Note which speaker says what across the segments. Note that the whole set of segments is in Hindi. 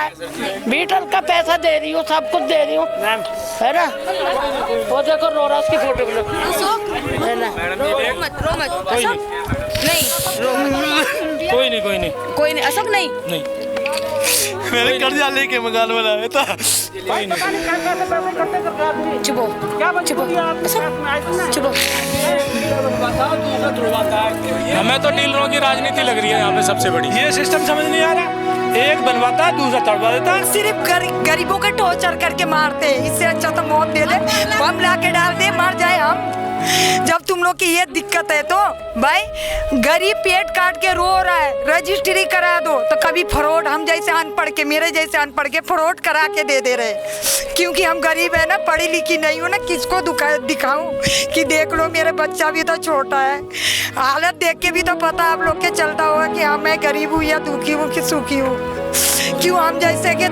Speaker 1: है, बीटल का पैसा दे रही हूँ, सब कुछ दे रही हूँ, है ना। वो देखो रो रहा, उसकी फोटो भी लो, है ना।
Speaker 2: रो मत कोई नहीं अशोक नहीं
Speaker 3: मैंने कर्जा लेके मकान बनाया था।
Speaker 2: चुपो
Speaker 4: हमें तो डीलरों की राजनीति लग रही है यहाँ पे सबसे बड़ी।
Speaker 3: ये सिस्टम समझ नहीं आ रहा, एक बनवाता है दूसरा तड़वा देता है।
Speaker 5: सिर्फ गरीबों के टॉर्चर करके मारते हैं, इससे अच्छा तो मौत दे दे, बम ला के डाल दे, मर जाए हम। जब तुम लोग की ये दिक्कत है तो भाई गरीब पेट काट के रो रहा है, रजिस्ट्री करा दो। तो कभी फ्रॉड, हम जैसे अनपढ़ के, मेरे जैसे अनपढ़ के फ्रॉड करा के दे रहे, क्योंकि हम गरीब है ना, पढ़ी लिखी नहीं हूँ ना, किसको दिखाऊं कि देख लो मेरे बच्चा भी तो छोटा है। हालत देख के भी तो पता आप लोग के चलता होगा कि हाँ मैं गरीब हूँ या दुखी हूँ कि सुखी हूँ। क्यों हम जैसे कि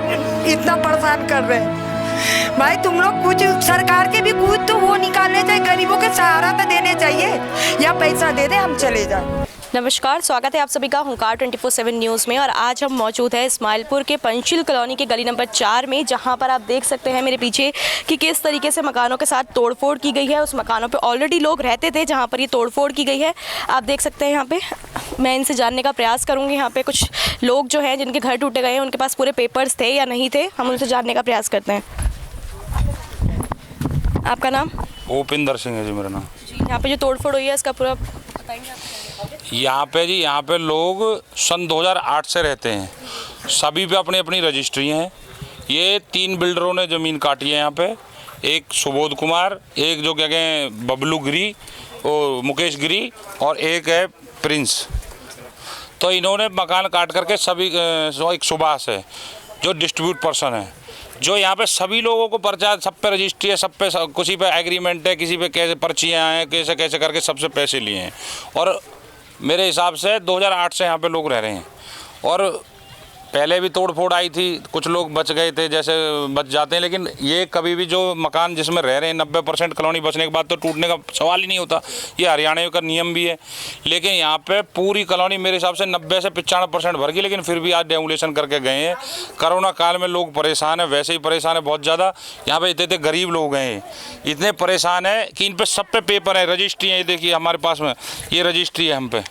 Speaker 5: इतना परेशान कर रहे हैं भाई। तुम लोग कुछ सरकार के भी कुछ तो वो निकालने चाहिए, गरीबों के सहारा तो देने चाहिए, या पैसा दे दे हम चले जाए।
Speaker 2: नमस्कार, स्वागत है आप सभी का हुंकार 24/7 न्यूज़ में। और आज हम मौजूद है इस्माइलपुर के पंचशील कॉलोनी के गली नंबर 4 में, जहां पर आप देख सकते हैं मेरे पीछे कि किस तरीके से मकानों के साथ तोड़फोड़ की गई है। उस मकानों पे ऑलरेडी लोग रहते थे जहां पर ये तोड़फोड़ की गई है, आप देख सकते हैं यहाँ पे। मैं इनसे जानने का प्रयास करूँगी, यहाँ पे कुछ लोग जो हैं जिनके घर टूटे गए हैं, उनके पास पूरे पेपर्स थे या नहीं थे, हम उनसे जानने का प्रयास करते हैं। आपका नाम?
Speaker 6: भूपिंदर सिंह है जी मेरा नाम।
Speaker 2: जी, यहाँ पे जो तोड़फोड़ हुई है इसका पूरा बताएंगे आप?
Speaker 6: यहाँ पे जी, यहाँ पे लोग सन 2008 से रहते हैं, सभी पे अपनी अपनी रजिस्ट्री हैं। ये 3 बिल्डरों ने ज़मीन काटी है यहाँ पे, एक सुबोध कुमार, एक जो क्या कहें बबलू गिरी और मुकेश गिरी, और एक है प्रिंस। तो इन्होंने मकान काट करके सभी, एक सुभाष है जो डिस्ट्रीब्यूट पर्सन है, जो यहाँ पे सभी लोगों को पर्चा, सब पे रजिस्ट्री है, सब पे किसी पे एग्रीमेंट है, किसी पे कैसे पर्चियाँ हैं, कैसे कैसे करके सबसे पैसे लिए हैं। और मेरे हिसाब से 2008 से यहाँ पे लोग रह रहे हैं, और पहले भी तोड़ फोड़ आई थी, कुछ लोग बच गए थे, जैसे बच जाते हैं, लेकिन ये कभी भी जो मकान जिसमें रह रहे हैं 90% कॉलोनी बचने के बाद तो टूटने का सवाल ही नहीं होता। ये हरियाणा का नियम भी है, लेकिन यहाँ पे पूरी कॉलोनी मेरे हिसाब से 90 से 95% भर गई, लेकिन फिर भी आज डेमोलेशन करके गए हैं। कोरोना काल में लोग परेशान हैं, वैसे ही परेशान है बहुत ज़्यादा। यहाँ पे इतने गरीब लोग हैं, इतने परेशान है कि इन पर सब पे पेपर है, रजिस्ट्री है। ये देखिए हमारे पास में ये रजिस्ट्री है, हम पे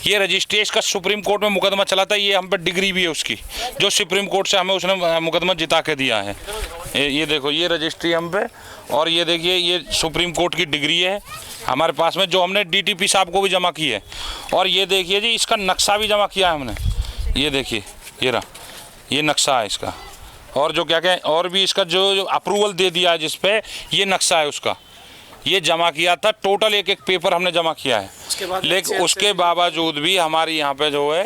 Speaker 6: ये रजिस्ट्री, इसका सुप्रीम कोर्ट में मुकदमा चला था। ये हम पे डिग्री भी है उसकी, जो सुप्रीम कोर्ट से हमें उसने मुकदमा जिता के दिया है। ये देखो ये रजिस्ट्री हम पे, और ये देखिए ये सुप्रीम कोर्ट की डिग्री है हमारे पास में, जो हमने डीटीपी साहब को भी जमा की है। और ये देखिए जी इसका नक्शा भी जमा किया है हमने, ये देखिए ये रहा, ये नक्शा है इसका। और जो क्या कहें, और भी इसका जो अप्रूवल दे दिया है जिसपे ये नक्शा है उसका, ये जमा किया था। टोटल एक एक पेपर हमने जमा किया है, लेकिन उसके बावजूद भी हमारी यहाँ पे जो है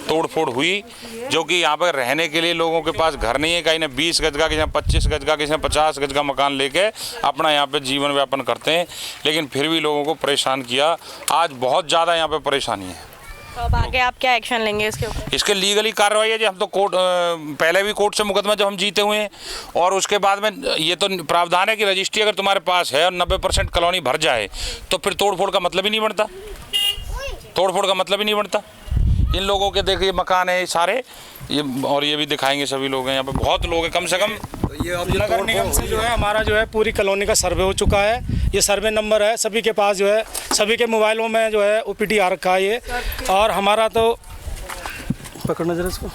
Speaker 6: तोड़फोड़ हुई, जो कि यहाँ पर रहने के लिए लोगों के पास घर नहीं है। कहीं ने 20 गज का, किसी ने 25 गज का, किसी ने 50 गज का मकान लेके अपना यहाँ पे जीवन व्यापन करते हैं, लेकिन फिर भी लोगों को परेशान किया। आज बहुत ज़्यादा यहाँ पे परेशानी है।
Speaker 2: तो अब आगे आप क्या एक्शन लेंगे इसके ऊपर?
Speaker 6: इसके लीगली कार्रवाई है जी। हम तो कोर्ट, पहले भी कोर्ट से मुकदमा जब हम जीते हुए हैं, और उसके बाद में ये तो प्रावधान है कि रजिस्ट्री अगर तुम्हारे पास है और 90% कॉलोनी भर जाए तो फिर तोड़फोड़ का मतलब ही नहीं बनता, तोड़फोड़ का मतलब ही नहीं बनता। इन लोगों के देखिए मकान है सारे, ये और ये भी दिखाएंगे, सभी लोग हैं यहाँ पे, बहुत लोग हैं, कम से कम।
Speaker 3: ये अब नगर निगम से जो है हमारा जो है पूरी कॉलोनी का सर्वे हो चुका है। ये सर्वे नंबर है, सभी के पास जो है, सभी के मोबाइलों में जो है OPT आ रखा है ये। और हमारा तो पकड़ना जरा इसको,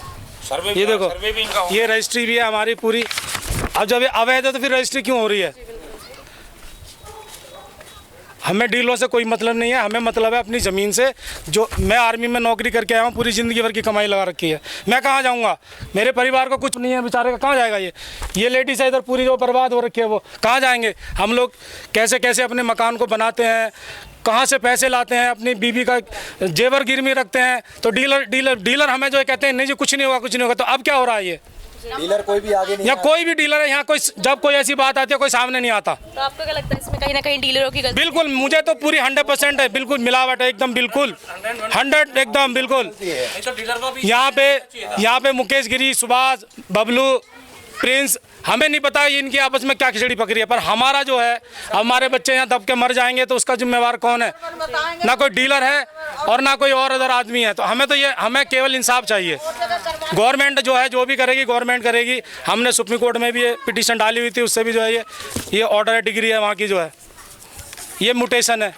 Speaker 6: सर्वे
Speaker 3: ये देखो,
Speaker 6: सर्वे भी इनका
Speaker 3: ये रजिस्ट्री भी है हमारी पूरी। अब जब ये अवैध है तो फिर रजिस्ट्री क्यों हो रही है? हमें डीलों से कोई मतलब नहीं है, हमें मतलब है अपनी ज़मीन से। जो मैं आर्मी में नौकरी करके आया हूँ, पूरी ज़िंदगी भर की कमाई लगा रखी है, मैं कहाँ जाऊँगा? मेरे परिवार को कुछ नहीं है बेचारे का, कहाँ जाएगा? ये लेडीज़ है इधर पूरी जो बर्बाद हो रखी है, वो कहाँ जाएंगे? हम लोग कैसे कैसे अपने मकान को बनाते हैं, कहाँ से पैसे लाते हैं, अपनी बीबी का जेवर गिरवी रखते हैं। तो डीलर हमें जो कहते हैं नहीं जी कुछ नहीं होगा, कुछ नहीं होगा। तो अब क्या हो रहा है? ये
Speaker 7: डीलर कोई भी आगे नहीं,
Speaker 3: या कोई भी डीलर है यहाँ, कोई जब कोई ऐसी बात आती है कोई सामने नहीं आता।
Speaker 2: तो आपको क्या लगता है इसमें कहीं ना कहीं डीलरों की गलती?
Speaker 3: बिल्कुल, मुझे तो पूरी 100% है, बिल्कुल मिलावट है एकदम, बिल्कुल 100 एकदम बिल्कुल। यहाँ पे मुकेश गिरी, सुभाष, बबलू, प्रिंस, हमें नहीं पता ये इनकी आपस में क्या खिचड़ी पकड़ी है, पर हमारा जो है, हमारे बच्चे यहाँ दब के मर जाएंगे तो उसका जिम्मेवार कौन है? ना कोई डीलर है और ना कोई और अदर आदमी है। तो हमें केवल इंसाफ चाहिए। गवर्नमेंट जो है जो भी करेगी गवर्नमेंट करेगी। हमने सुप्रीम कोर्ट में भी ये पिटीशन डाली हुई थी, उससे भी जो है ये ऑर्डर डिग्री है वहाँ की जो है, ये म्यूटेशन है।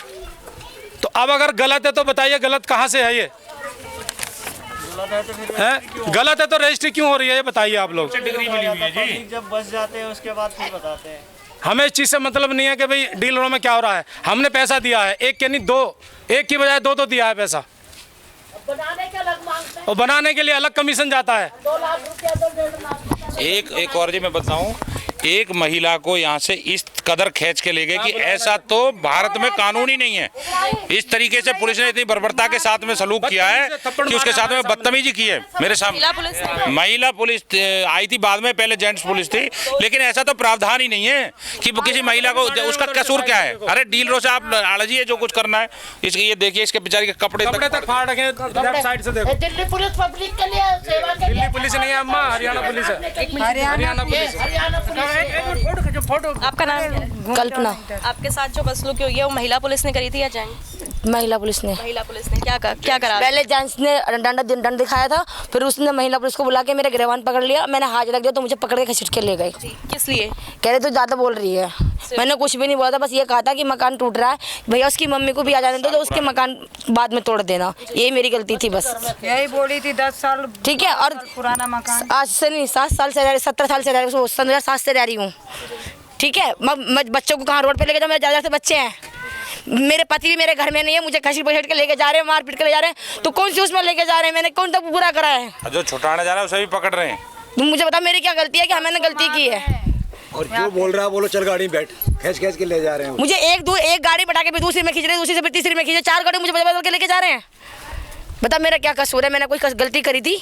Speaker 3: तो अब अगर गलत है तो बताइए गलत कहाँ से है? ये है गलत है तो रजिस्ट्री क्यों हो रही है ये बताइए आप लोग।
Speaker 6: डिग्री मिली हुई है जी।
Speaker 7: जब बस जाते हैं उसके बाद फिर बताते हैं।
Speaker 3: हमें इस चीज़ से मतलब नहीं है कि भाई डीलरों में क्या हो रहा है। हमने पैसा दिया है, एक के नहीं दो, एक की बजाय दो तो दिया है पैसा, और बनाने के लिए अलग कमीशन जाता है।
Speaker 1: 2 लाख रुपया तो 1.5 लाख।
Speaker 6: एक और जी मैं बताऊं, एक महिला को यहाँ से इस कदर खींच के ले गए कि ऐसा तो भारत में कानून ही नहीं है। इस तरीके से पुलिस ने इतनी बर्बरता के साथ में सलूक किया है कि उसके साथ में बदतमीजी की है मेरे सामने। महिला पुलिस आई थी बाद में, पहले जेंट्स पुलिस थी, लेकिन ऐसा तो प्रावधान ही नहीं है कि किसी महिला को उसका कसूर क्या है। अरे डीलरों से आप आलजिए जो कुछ करना है। इसके ये देखिए इसके बेचारी के कपड़े
Speaker 3: तक फाड़ रखे हैं, लेफ्ट साइड से देखो।
Speaker 1: दिल्ली पुलिस पब्लिक के लिए सेवा के लिए।
Speaker 3: दिल्ली पुलिस नहीं है अम्मा, हरियाणा पुलिस है। हरियाणा पुलिस।
Speaker 1: हरियाणा पुलिस।
Speaker 2: आपका नाम क्या है?
Speaker 8: कल्पना।
Speaker 2: आपके साथ जो बदसलूकी हुई है वो महिला पुलिस ने करी थी या जेंट्स?
Speaker 8: महिला पुलिस ने।
Speaker 2: महिला पुलिस ने क्या करा?
Speaker 8: पहले जेंट्स ने दंड दिखाया था, फिर उसने महिला पुलिस को बुला के मेरे गिरबान पकड़ लिया। मैंने हाथ रख दिया तो मुझे पकड़ के खींच के ले गए।
Speaker 2: किस लिए?
Speaker 8: कह रहे तो ज़्यादा बोल रही है। मैंने कुछ भी नहीं बोला था, बस ये कहा था कि मकान टूट रहा है भैया, उसकी मम्मी को भी आ जाने दो, तो उसके मकान बाद में तोड़ देना। यही मेरी गलती थी बस।
Speaker 5: यही बोली थी 10 साल
Speaker 8: ठीक है। और
Speaker 5: पुराना मकान
Speaker 8: आज से नहीं 7 साल से रह रही, 17 साल से रह रही, 2007 से रह रही हूँ। ठीक है। मैं बच्चों को कहाँ रोड पे लेके जाऊँ? मेरे ज़्यादा से बच्चे हैं, मेरे पति भी मेरे घर में नहीं है, मुझे खसी पछेट के लेके जा रहे हैं, मार पीट के ले जा रहे हैं। तो कौन सी उसमें लेके जा रहे हैं? मैंने कौन तक बुरा करा है?
Speaker 6: जो छुटाने जा रहा है उसे भी पकड़ रहे हैं।
Speaker 8: तुम मुझे बता मेरी क्या गलती है कि मैंने गलती की है?
Speaker 9: और जो बोल रहा है बोलो, चल गाड़ी में बैठ, खींच के ले जा रहे हैं।
Speaker 8: मुझे एक गाड़ी बैठा के दूसरी में खींच रहे, दूसरी से फिर तीसरी में खींचे, 4 गाड़ी मुझे बदल के लेके जा रहे हैं। बता मेरा क्या कसूर है? मैंने कोई गलती करी थी?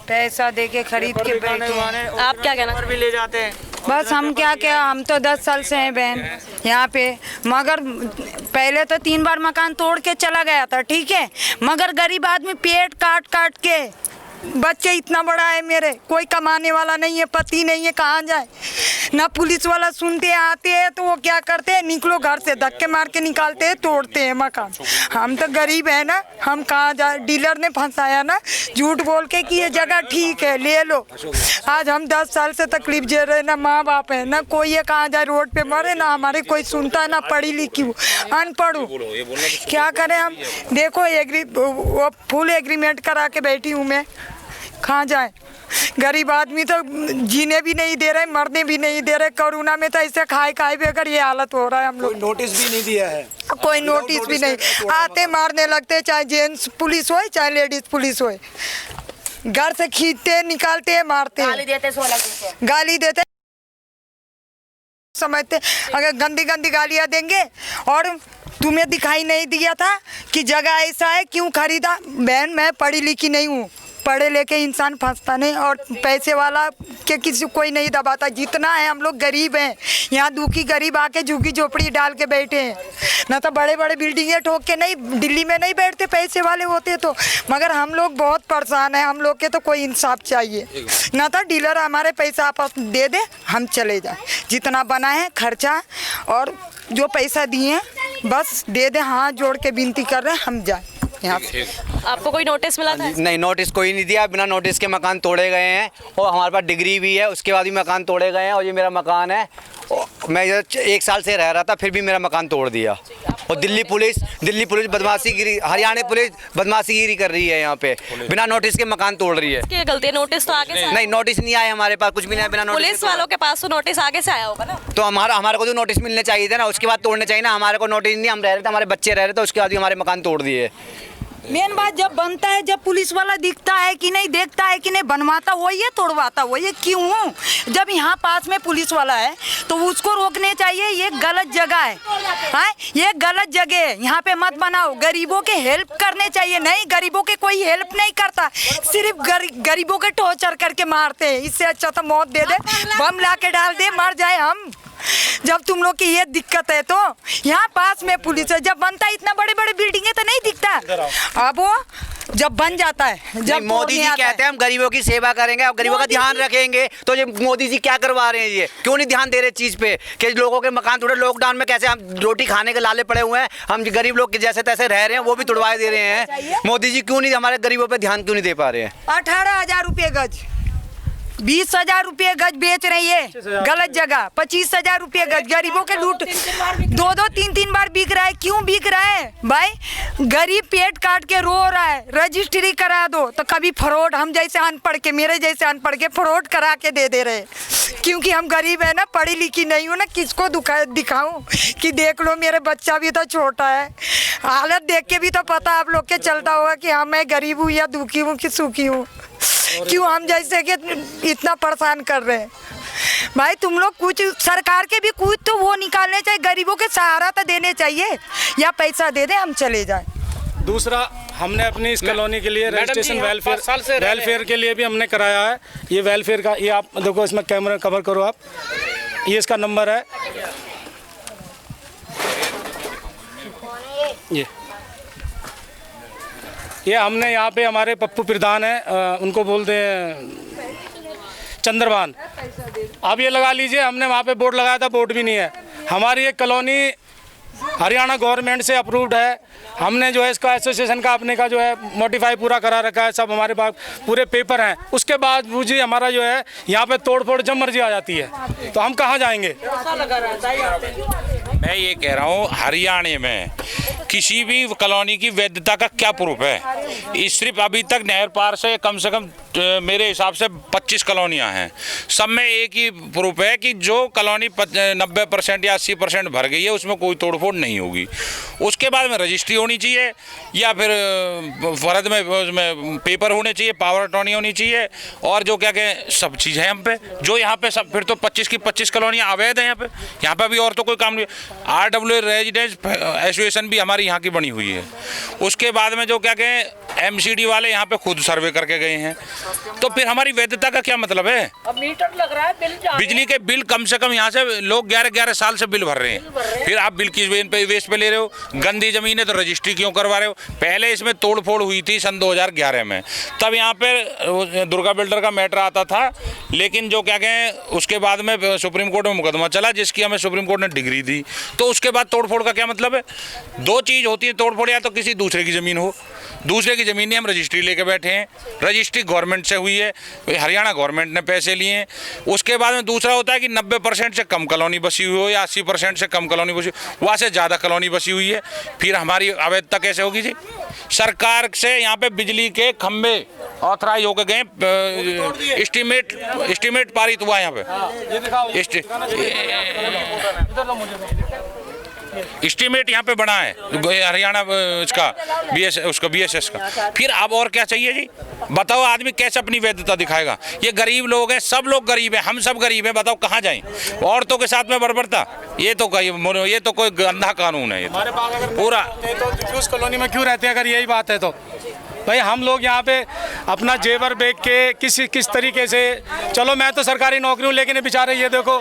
Speaker 5: पैसा दे के खरीद के बैठे।
Speaker 2: आप क्या कहना?
Speaker 7: भी ले जाते हैं।
Speaker 5: बस हम क्या हम तो 10 साल से हैं बहन यहाँ पे, मगर पहले तो 3 बार मकान तोड़ के चला गया था। ठीक है, मगर गरीब आदमी पेट काट के, बच्चे इतना बड़ा है मेरे, कोई कमाने वाला नहीं है, पति नहीं है, कहाँ जाए ना। पुलिस वाला सुनते आते हैं तो वो क्या करते हैं, निकलो घर से, धक्के मार के निकालते हैं, तोड़ते हैं मकान। हम तो गरीब है ना, हम कहाँ जाए? डीलर ने फंसाया ना झूठ बोल के कि ये जगह ठीक है ले लो। आज हम 10 साल से तकलीफ झेल रहे, ना माँ बाप है ना कोई है, कहाँ जाए? रोड पे मरे ना, हमारे कोई सुनता है ना, पढ़ी लिखी हूँ, अनपढ़ हूँ, क्या करें हम? देखो फुल एग्रीमेंट करा के बैठी हूँ मैं, कहाँ जाए? गरीब आदमी तो जीने भी नहीं दे रहे, मरने भी नहीं दे रहे। कोरोना में तो ऐसे खाए बेगर ये हालत हो रहा है हम लोग।
Speaker 9: नोटिस भी नहीं दिया है,
Speaker 5: कोई नोटिस भी नहीं, आते मारने लगते, चाहे जेंट्स पुलिस हो चाहे लेडीज पुलिस हो, घर से खींचते निकालते मारते, गाली देते समझते। अगर गंदी गालियाँ देंगे और तुम्हें दिखाई नहीं दिया था कि जगह ऐसा है, क्यों खरीदा? बहन मैं पढ़ी लिखी नहीं हूँ, पढ़े लेके इंसान फंसता नहीं, और पैसे वाला के किसी कोई नहीं दबाता। जितना है हम लोग गरीब हैं, यहाँ दुखी गरीब आके झुग्गी झोपड़ी डाल के बैठे हैं ना। तो बड़े बड़े बिल्डिंगें ठोक के नहीं, दिल्ली में नहीं बैठते पैसे वाले होते तो, मगर हम लोग बहुत परेशान हैं। हम लोग के तो कोई इंसाफ चाहिए ना। तो डीलर हमारे पैसा आपस दे दे, हम चले जाए, जितना बना है खर्चा और जो पैसा दिए हैं बस दे दे, हाथ जोड़ के विनती कर रहे हैं, हम जाए यहाँ से।
Speaker 2: आपको कोई नोटिस मिला था?
Speaker 10: नहीं, नोटिस कोई नहीं दिया, बिना नोटिस के मकान तोड़े गए हैं, और हमारे पास डिग्री भी है, उसके बाद भी मकान तोड़े गए हैं। और ये मेरा मकान है, मैं 1 साल से रह रहा था, फिर भी मेरा मकान तोड़ दिया। और दिल्ली पुलिस बदमाशीगिरी, हरियाणा पुलिस बदमाशीगिरी कर रही है यहाँ पे, बिना नोटिस के मकान तोड़ रही है।
Speaker 2: क्या गलती है? नोटिस तो आगे से
Speaker 10: नहीं, नोटिस नहीं आया हमारे पास, कुछ भी नहीं, बिना नोटिस।
Speaker 2: पुलिस वालों के पास तो नोटिस आगे से आया होगा ना?
Speaker 10: तो हमारे को जो नोटिस मिलने चाहिए थे ना, उसके बाद तोड़ने चाहिए ना। हमारे को नोटिस नहीं, हम रह रहे थे, हमारे बच्चे रह रहे थे, उसके बाद भी हमारे मकान तोड़ दिए।
Speaker 5: मेन बात जब बनता है, जब पुलिस वाला दिखता है कि नहीं, देखता है कि नहीं, बनवाता वही है, तोड़वाता वही है। क्यों? जब यहाँ पास में पुलिस वाला है तो उसको रोकने चाहिए। ये गलत जगह है, हाँ ये गलत जगह है, यहाँ पे मत बनाओ। गरीबों के हेल्प करने चाहिए, नहीं गरीबों के कोई हेल्प नहीं करता, सिर्फ गरीबों के टॉर्चर करके मारते हैं। इससे अच्छा तो मौत दे दे, बम ला के डाल दे, मर जाए हम। जब तुम लोग की ये दिक्कत है तो यहाँ पास में पुलिस है, जब बनता है इतना बड़े बड़े बिल्डिंग है तो नहीं दिखता। अब वो जब बन जाता है, जब
Speaker 10: मोदी जी कहते हैं हम गरीबों की सेवा करेंगे और गरीबों का ध्यान रखेंगे, तो ये मोदी जी क्या करवा रहे हैं? ये क्यों नहीं ध्यान दे रहे चीज पे कि लोगों के मकान तोड़े? लॉकडाउन में कैसे हम रोटी खाने के लाले पड़े हुए हैं, हम गरीब लोग जैसे तैसे रह रहे हैं, वो भी तुड़वाए दे रहे हैं। मोदी जी क्यों नहीं हमारे गरीबों पे ध्यान क्यों नहीं दे पा रहे हैं?
Speaker 5: 18,000 रुपये गज, 20,000 रुपये गज बेच रही है गलत जगह, 25,000 रुपये गज। गरीबों के लूट 2-2 3-3 बार बिक रहा है। क्यों बिक रहा है भाई? गरीब पेट काट के रो रहा है, रजिस्ट्री करा दो तो कभी फ्रॉड, हम जैसे अनपढ़ के, मेरे जैसे अनपढ़ के फ्रॉड करा के दे रहे, क्योंकि हम गरीब है ना, पढ़ी लिखी नहीं हूँ ना, किसको दिखाऊं कि देख लो मेरे बच्चा भी तो छोटा है। हालत देख के भी तो पता आप लोग के चलता होगा कि हाँ मैं गरीब हूँ या दुखी हूँ कि सुखी हूँ। क्यों हम जैसे कि इतना परेशान कर रहे हैं भाई? तुम लोग कुछ सरकार के भी कुछ तो वो निकालने चाहिए, गरीबों के सहारा तो देने चाहिए, या पैसा दे दे हम चले जाए।
Speaker 3: दूसरा, हमने अपनी इस कॉलोनी के लिए रजिस्ट्रेशन वेलफेयर के लिए भी हमने कराया है। ये वेलफेयर का, ये आप देखो, इसमें कैमरा कवर करो आप, ये इसका नंबर है, ये हमने यहाँ पे हमारे पप्पू प्रधान हैं, उनको बोलते हैं चंद्रभान। अब ये लगा लीजिए, हमने वहाँ पे बोर्ड लगाया था, बोर्ड भी नहीं है। हमारी एक कॉलोनी हरियाणा गवर्नमेंट से अप्रूव्ड है, हमने जो है इसका एसोसिएशन का अपने का जो है मोटिफाई पूरा करा रखा है, सब हमारे पास पूरे पेपर हैं। उसके बाद मुझे हमारा जो है यहाँ पे तोड़ फोड़ जब मर्जी आ जाती है, तो हम कहाँ जाएंगे?
Speaker 6: मैं ये कह रहा हूँ, हरियाणा में किसी भी कॉलोनी की वैधता का क्या प्रूफ है? इस सिर्फ अभी तक नहर पार से कम मेरे हिसाब से 25 कॉलोनियाँ हैं, सब में एक ही प्रूफ है कि जो कॉलोनी 90% या 80% भर गई है, उसमें कोई तोड़फोड़ नहीं होगी। उसके बाद में रजिस्ट्री होनी चाहिए, या फिर फर्द में उसमें पेपर होने चाहिए, पावर अटॉर्नी होनी चाहिए, और जो क्या कहें सब चीज़ है हम पे। जो यहाँ पे सब, फिर तो 25 की 25 कॉलोनियाँ अवैध हैं यहाँ पे भी और तो कोई काम नहीं। RW रेजिडेंस एसोसिएशन भी हमारी यहाँ की बनी हुई है। उसके बाद में जो क्या कहें MCD वाले यहाँ पे खुद सर्वे करके गए हैं, तो फिर हमारी वैधता का क्या मतलब है?
Speaker 1: अब मीटर लग रहा है,
Speaker 6: बिजली के बिल कम से कम यहाँ से लोग 11-11 साल से बिल भर रहे हैं, फिर आप बिल किस बेस पे ले रहे हो? गंदी जमीन है तो रजिस्ट्री क्यों करवा रहे हो? पहले इसमें तोड़फोड़ हुई थी सन 2011 में, तब यहाँ पे दुर्गा बिल्डर का मैटर आता था, लेकिन जो क्या कहें उसके बाद में सुप्रीम कोर्ट में मुकदमा चला, जिसकी हमें सुप्रीम कोर्ट ने डिग्री दी। तो उसके बाद तोड़फोड़ का क्या मतलब है? दो चीज़ होती है तोड़फोड़, या तो किसी दूसरे की ज़मीन हो, दूसरे की ज़मीन नहीं, हम रजिस्ट्री लेके बैठे हैं, रजिस्ट्री गवर्नमेंट से हुई है, हरियाणा गवर्नमेंट ने पैसे लिए हैं। उसके बाद में दूसरा होता है कि 90% से कम कॉलोनी बसी हुई हो, या 80% से कम कॉलोनी बसी, वहाँ से ज़्यादा कॉलोनी बसी हुई है, फिर हमारी अवैधता कैसे होगी जी? सरकार से यहाँ पे बिजली के खंभे ऑथराइज होकर गए, एस्टीमेट पारित हुआ यहाँ पे, एस्टीमेट यहाँ पे बना है हरियाणा इसका BSS का। फिर अब और क्या चाहिए जी? बताओ, आदमी कैसे अपनी वैधता दिखाएगा? ये गरीब लोग हैं, सब लोग गरीब हैं, हम सब गरीब हैं, बताओ कहाँ जाएं? औरतों के साथ में बर्बरता, ये तो कोई गंदा कानून है। ये पूरा
Speaker 3: तो उस कॉलोनी में क्यों रहते हैं? अगर यही बात है तो भाई हम लोग यहाँ पे अपना जेवर बेच के किस तरीके से, चलो मैं तो सरकारी नौकरी हूँ, लेकिन बेचारे ये देखो,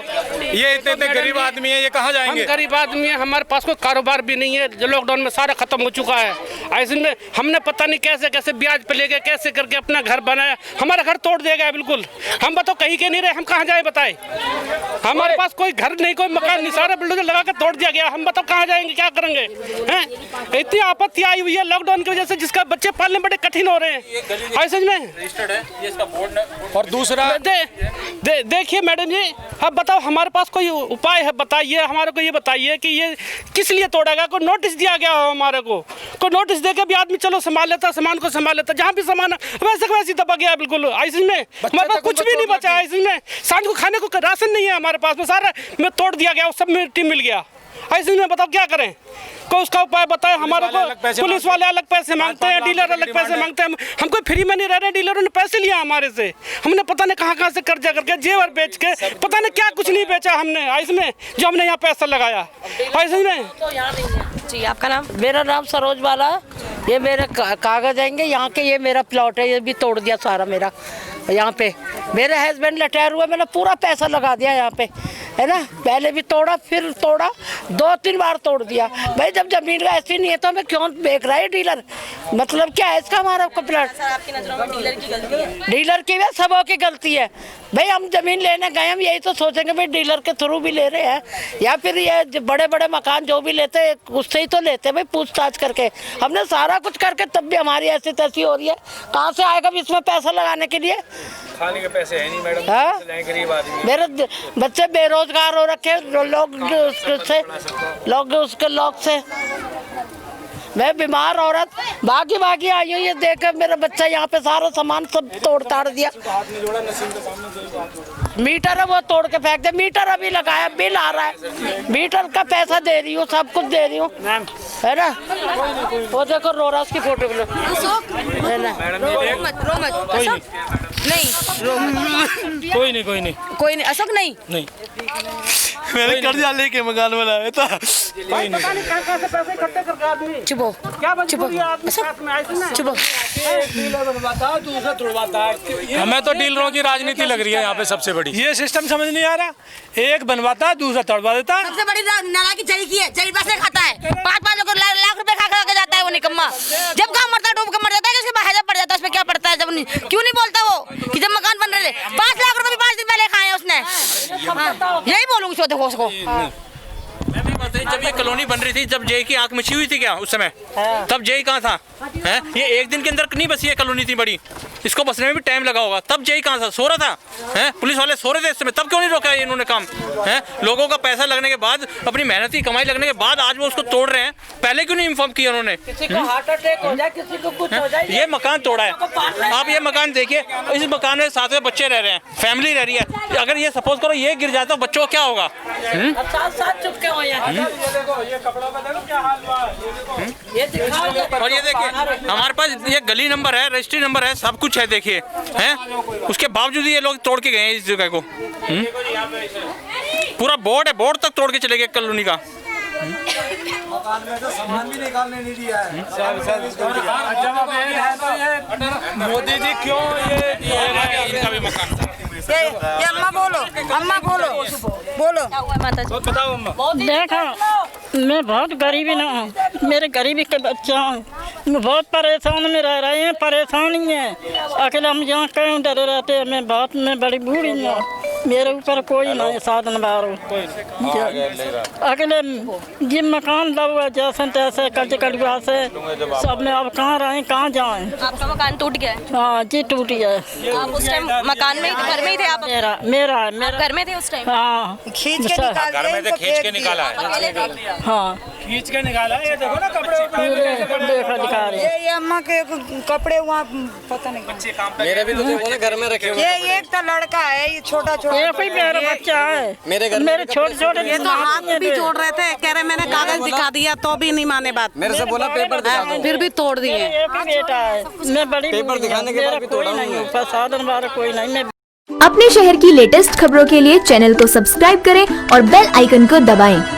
Speaker 3: ये इतने गरीब आदमी है, ये कहाँ जाएंगे?
Speaker 11: हम गरीब आदमी है, हमारे पास कोई कारोबार भी नहीं है, जो लॉकडाउन में सारा खत्म हो चुका है। ऐसे में हमने पता नहीं कैसे कैसे ब्याज पे लेके कैसे करके अपना घर बनाया, हमारा घर तोड़ दिया गया बिल्कुल। हम बताओ कहीं के नहीं रहे, हम कहाँ जाए बताए? हमारे पास कोई घर नहीं, कोई मकान नहीं, सारा बिल्डर लगा कर तोड़ दिया गया। हम बताओ कहाँ जाएंगे, क्या करेंगे? हैं, इतनी आपत्ति आई हुई है लॉकडाउन की वजह से, जिसका बच्चे पालने बड़े कठिन हो रहे हैं। ऐसे में रजिस्टर्ड है ये इसका बोर्ड। और दूसरा देखिए मैडम जी, अब बताओ हमारे पास कोई उपाय है, बताइए हमारे को, ये बताइए कि ये किस लिए तोड़ा गया? कोई नोटिस दिया गया हो हमारे को? कोई नोटिस देके भी आदमी चलो संभाल लेता, सामान को संभाल लेता, जहाँ भी सामान वैसे वैसे दबा गया बिल्कुल। ऐसे में हमारे पास कुछ भी नहीं बचा। ऐसे में सांझ को खाने को राशन नहीं है हमारे पास में, सारा में तोड़ दिया गया, सब मिट्टी मिल गया। ऐसे में बताओ क्या करें? कोई उसका उपाय बताए हमारे को। पुलिस वाले अलग पैसे मांगते हैं, डीलर अलग पैसे मांगते हैं, हम कोई फ्री में नहीं रह रहे, डीलरों ने पैसे लिया हमारे से। हमने पता नहीं कहाँ से कर्जा करके जेवर बेच के पता नहीं क्या कुछ नहीं बेचा हमने, इसमें जो हमने यहाँ पैसा लगाया। ऐसे में
Speaker 2: जी, आपका नाम?
Speaker 1: मेरा नाम सरोज बाला। ये मेरे कागज आएंगे यहाँ के, ये मेरा प्लॉट है, ये भी तोड़ दिया सारा मेरा। यहाँ पे मेरे हस्बैंड रिटायर हुए, मैंने पूरा पैसा लगा दिया यहाँ पे, है ना। पहले भी तोड़ा, फिर तोड़ा, 2-3 बार तोड़ दिया। भाई जब जमीन का ऐसी नहीं है तो हमें क्यों बेच रहा है डीलर? मतलब क्या है इसका हमारा कंप्लेंट?
Speaker 2: आपकी नजरों में डीलर की गलती है?
Speaker 1: डीलर की भी सबों की गलती है भाई। हम जमीन लेने गए, हम यही तो सोचेंगे भाई डीलर के थ्रू भी ले रहे हैं, या फिर ये बड़े बड़े मकान जो भी लेते हैं उससे ही तो लेते हैं भाई, पूछताछ करके। हमने सारा कुछ करके तब भी हमारी ऐसी तैसी हो रही है। कहाँ से आएगा भी इसमें पैसा लगाने के लिए?
Speaker 3: खाने के पैसे है नहीं मैडम।
Speaker 1: हाँ?
Speaker 3: गरीब आदमी।
Speaker 1: मेरे बच्चे बेरोजगार हो रखे, लोग उसके लोग से। मैं बीमार औरत भागी आई हूँ, ये देखकर मेरा बच्चा यहाँ पे सारा सामान सब तोड़ ताड़ दिया। मीटर है वो तोड़ के फेंक दे। मीटर अभी लगाया, बिल आ रहा है, मीटर का पैसा दे रही हूँ, सब कुछ दे रही हूँ, है ना। वो देखो रो रहा, उसकी फोटो है ना।
Speaker 4: कोई नहीं
Speaker 2: अशोक नहीं
Speaker 4: मैंने कर्जा लेके मकान बनाया था।
Speaker 2: चुप
Speaker 4: हमें तो डीलरों की राजनीति लग रही है यहाँ पे सबसे बड़ी। ये सिस्टम समझ नहीं आ रहा, एक बनवाता दूसरा तोड़वा देता।
Speaker 8: सबसे बड़ी नालायकी जरी की है, जरी पैसे खाता है, 5-5 लाख रुपए खा के जाता है वो निकम्मा। जब गाँव मरता डूब के मर जाता है, उसके हैजा पड़ जाता है, उसमें क्या पड़ता है? जब क्यों नहीं बोलता वो कि जब मकान बन रहे थे 5 लाख रुपए 5 दिन पहले खाए उसने। यही बोलूंगी उसको।
Speaker 11: जब ये कॉलोनी बन रही थी, जब जय की आंख मची हुई थी क्या उस समय? तब जय कहाँ था? हैं? ये एक दिन के अंदर नहीं बसी है कॉलोनी इतनी बड़ी, इसको बसने में भी टाइम लगा होगा। तब जय कहाँ था? सो रहा था। हैं? पुलिस वाले सो रहे थे इस समय, तब क्यों नहीं रोका इन्होंने काम? हैं? लोगों का पैसा लगने के बाद, अपनी मेहनती कमाई लगने के बाद आज वो उसको तोड़ रहे हैं, पहले क्यों नहीं इन्फॉर्म किया उन्होंने?
Speaker 1: किसी को हार्ट अटैक हो जाए, किसी को कुछ हो जाए।
Speaker 11: ये मकान तोड़ा है। आप ये मकान देखिए, इस मकान में 7 बच्चे रह रहे हैं, फैमिली रह रही है। अगर ये सपोज करो ये गिर जाता तो बच्चों को क्या होगा?
Speaker 1: साथ चुपके हो यहाँ।
Speaker 3: ये कपड़ा का देखो क्या हाल हुआ है।
Speaker 11: और ये देखिए हमारे पास ये गली नंबर है, रजिस्ट्री नंबर है, सब कुछ है देखिए, हैं? उसके बावजूद ये लोग तोड़ के गए हैं इस जगह को। पूरा बोर्ड है, बोर्ड तक तोड़ के चले गए कॉलोनी का।
Speaker 9: सामान भी निकालने नहीं दिया है।
Speaker 3: मोदी जी क्यों ये
Speaker 11: इनका भी मकान था।
Speaker 5: ये अम्मा बोलो
Speaker 2: माता जी?
Speaker 3: बताओ अम्मा।
Speaker 1: देखो मैं बहुत गरीबी ना हूँ, मेरे गरीबी के बच्चे हूँ, बहुत परेशान में रह रहे हैं, परेशानी है। अकेले हम यहाँ क्यों डरे रहते हैं? मैं बड़ी बूढ़ी हूँ, मेरे ऊपर कोई नहीं साधन बारो। अकेले जी मकान दबा जैसे तैसे कर्ज कड़वा से सब में, अब कहाँ रहें, कहाँ जाएं?
Speaker 2: आपका मकान टूट गया है?
Speaker 1: हाँ जी टूट गया।
Speaker 2: आप उस टाइम मकान में घर में ही थे? आप
Speaker 1: मेरा
Speaker 2: घर में थे उस टाइम?
Speaker 1: हाँ
Speaker 5: खींच के निकाल
Speaker 6: घर में से खींच के निकाला है।
Speaker 1: हाँ
Speaker 3: खींच के निकाला। ये देखो ना कपड़े
Speaker 1: दिखा रहे।
Speaker 5: ये अम्मा के कपड़े वहाँ पता नहीं,
Speaker 10: मेरे भी तो देखो ना घर में रखे हुए।
Speaker 5: ये एक तो लड़का है, ये छोटा
Speaker 1: ये कोई मेरा बच्चा है,
Speaker 10: मेरे घर
Speaker 1: मेरे छोटे
Speaker 12: ये तो हाथ भी जोड़ रहे थे, कह रहे मैंने कागज दिखा दिया तो भी नहीं माने बात।
Speaker 10: मेरे से बोला पेपर दिखा दो,
Speaker 12: फिर भी तोड़ दिए।
Speaker 1: एक बेटा है, मैं बड़ी
Speaker 10: पेपर दिखाने के बाद भी तोड़ा
Speaker 1: नहीं, साधन वाला कोई नहीं। मैं
Speaker 13: अपने शहर की लेटेस्ट खबरों के लिए चैनल को सब्सक्राइब करें और बेल आइकन को दबाएं।